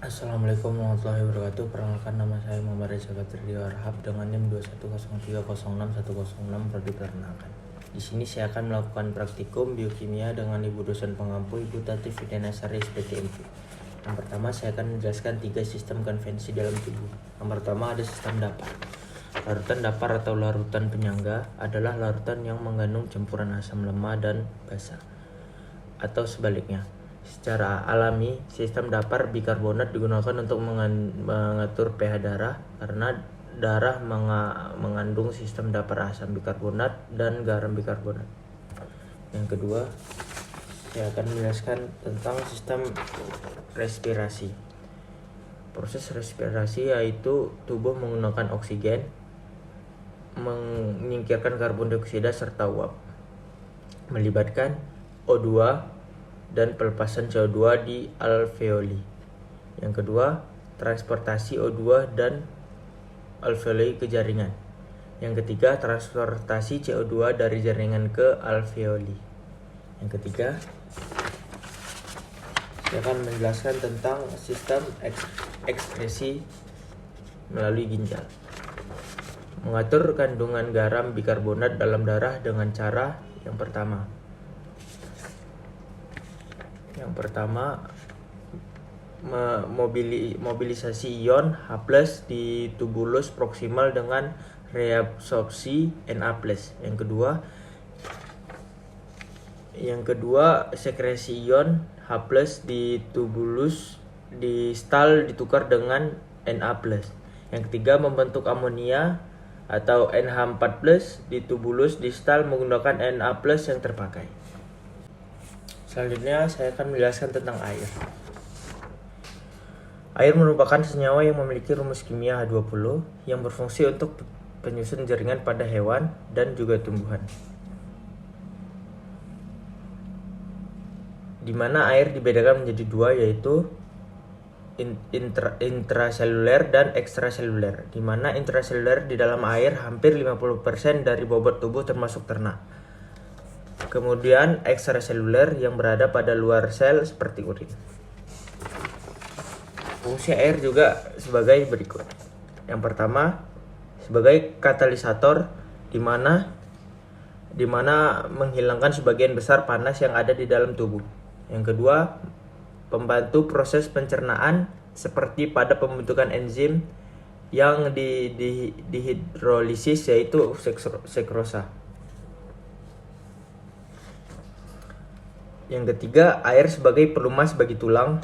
Assalamualaikum warahmatullahi wabarakatuh. Perkenalkan, nama saya Muhammad Reza Batri Warhab dengan NIM 210306006. Prodi peternakan. Di sini saya akan melakukan praktikum biokimia dengan Ibu dosen pengampu, Ibu Tati Fitrianasari SPTMP. Yang pertama, saya akan menjelaskan 3 sistem konvensi dalam tubuh. Yang pertama ada sistem dapar. Larutan dapar atau larutan penyangga adalah larutan yang mengandung campuran asam lemah dan basa, atau sebaliknya. Secara alami, sistem dapar bikarbonat digunakan untuk mengatur pH darah karena darah mengandung sistem dapar asam bikarbonat dan garam bikarbonat. Yang kedua, saya akan menjelaskan tentang sistem respirasi. Proses respirasi yaitu tubuh menggunakan oksigen, menyingkirkan karbon dioksida serta uap, melibatkan O2 dan pelepasan CO2 di alveoli. Yang kedua, transportasi O2 dan alveoli ke jaringan. Yang ketiga, transportasi CO2 dari jaringan ke alveoli. Yang ketiga, saya akan menjelaskan tentang sistem ekskresi melalui ginjal. Mengatur kandungan garam bikarbonat dalam darah dengan cara yang pertama, mobilisasi ion H+ di tubulus proksimal dengan reabsorpsi Na+. Yang kedua, sekresi ion H+ di tubulus distal ditukar dengan Na+. Yang ketiga, membentuk amonia atau NH4+ di tubulus distal menggunakan Na+ yang terpakai. Selanjutnya, saya akan menjelaskan tentang air. Air merupakan senyawa yang memiliki rumus kimia H20 yang berfungsi untuk penyusun jaringan pada hewan dan juga tumbuhan. Di mana air dibedakan menjadi dua, yaitu intraseluler dan ekstraseluler. Di mana intraseluler di dalam air hampir 50% dari bobot tubuh termasuk ternak. Kemudian ekstraseluler yang berada pada luar sel seperti urin. Fungsi air juga sebagai berikut. Yang pertama, sebagai katalisator di mana menghilangkan sebagian besar panas yang ada di dalam tubuh. Yang kedua, pembantu proses pencernaan seperti pada pembentukan enzim yang dihidrolisis yaitu sekrosa. Yang ketiga, air sebagai pelumas bagi tulang.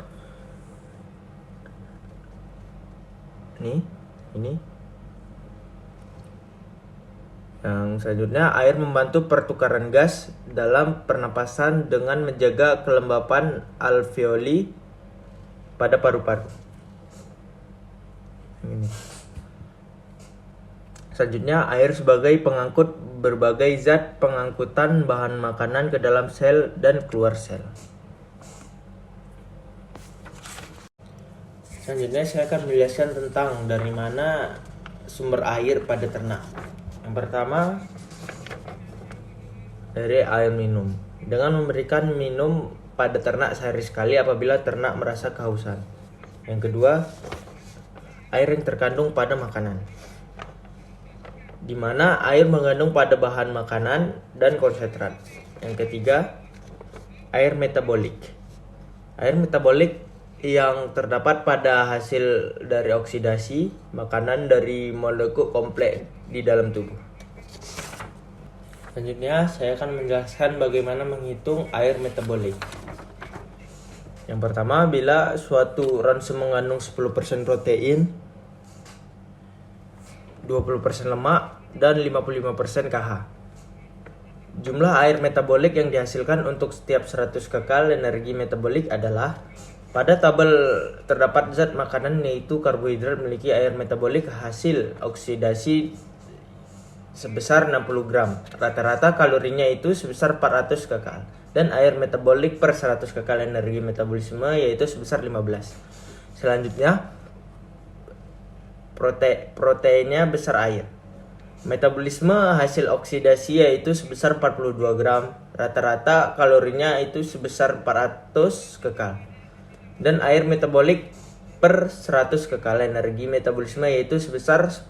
Ini. Yang selanjutnya, air membantu pertukaran gas dalam pernapasan dengan menjaga kelembapan alveoli pada paru-paru. Ini. Selanjutnya, air sebagai pengangkut berbagai zat pengangkutan bahan makanan ke dalam sel dan keluar sel. Selanjutnya, saya akan menjelaskan tentang dari mana sumber air pada ternak. Yang pertama, dari air minum. Dengan memberikan minum pada ternak sehari sekali apabila ternak merasa kehausan. Yang kedua, air yang terkandung pada makanan, di mana air mengandung pada bahan makanan dan konsentrat. Yang ketiga, air metabolik. Air metabolik yang terdapat pada hasil dari oksidasi makanan dari molekul kompleks di dalam tubuh. Selanjutnya, saya akan menjelaskan bagaimana menghitung air metabolik. Yang pertama, bila suatu ransum mengandung 10% protein, 20% lemak, dan 55% KH. Jumlah air metabolik yang dihasilkan untuk setiap 100 kcal energi metabolik adalah, pada tabel terdapat zat makanan yaitu karbohidrat memiliki air metabolik hasil oksidasi sebesar 60 gram. Rata-rata kalorinya itu sebesar 400 kcal. Dan air metabolik per 100 kcal energi metabolisme yaitu sebesar 15. Selanjutnya, proteinnya besar air. Metabolisme hasil oksidasi yaitu sebesar 42 gram. Rata-rata kalorinya itu sebesar 400 kcal. Dan air metabolik per 100 kekal energi metabolisme yaitu sebesar 10,5,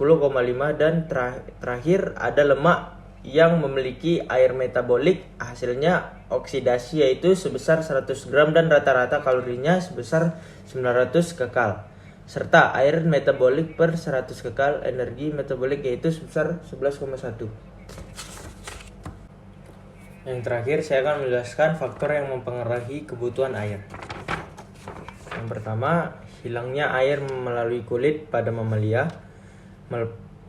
dan terakhir ada lemak yang memiliki air metabolik hasilnya oksidasi yaitu sebesar 100 gram dan rata-rata kalorinya sebesar 900 kekal, serta air metabolik per 100 kekal energi metabolik yaitu sebesar 11,1. Yang terakhir saya akan menjelaskan faktor yang mempengaruhi kebutuhan air. Yang pertama, hilangnya air melalui kulit pada mamalia,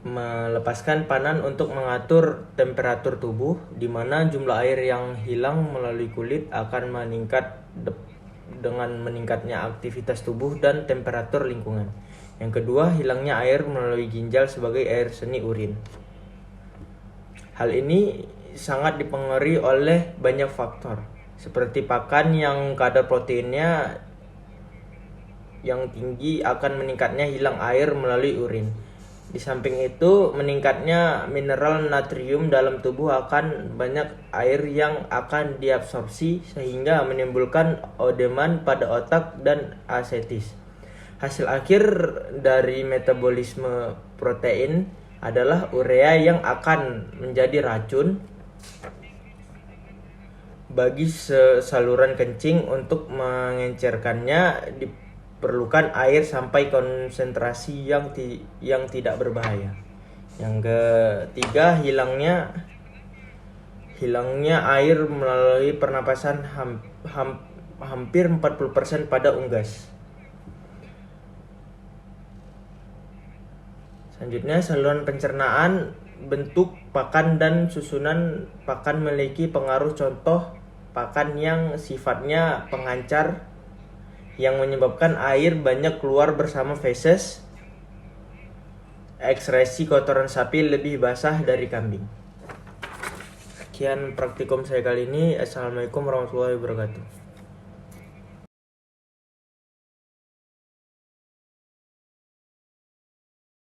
melepaskan panan untuk mengatur temperatur tubuh, di mana jumlah air yang hilang melalui kulit akan meningkat dengan meningkatnya aktivitas tubuh dan temperatur lingkungan. Yang kedua, hilangnya air melalui ginjal sebagai air seni urin. Hal ini sangat dipengaruhi oleh banyak faktor, seperti pakan yang kadar proteinnya yang tinggi akan meningkatnya hilang air melalui urin. Di samping itu, meningkatnya mineral natrium dalam tubuh akan banyak air yang akan diabsorpsi sehingga menimbulkan odeman pada otak dan asetis. Hasil akhir dari metabolisme protein adalah urea yang akan menjadi racun bagi saluran kencing. Untuk mengencerkannya diperlukan air sampai konsentrasi yang tidak berbahaya. Yang ketiga, hilangnya air melalui pernapasan hampir 40% pada unggas. Selanjutnya, saluran pencernaan, bentuk pakan dan susunan pakan memiliki pengaruh. Contoh pakan yang sifatnya pengancar yang menyebabkan air banyak keluar bersama feses. Ekskresi kotoran sapi lebih basah dari kambing. Sekian praktikum saya kali ini. Assalamualaikum warahmatullahi wabarakatuh.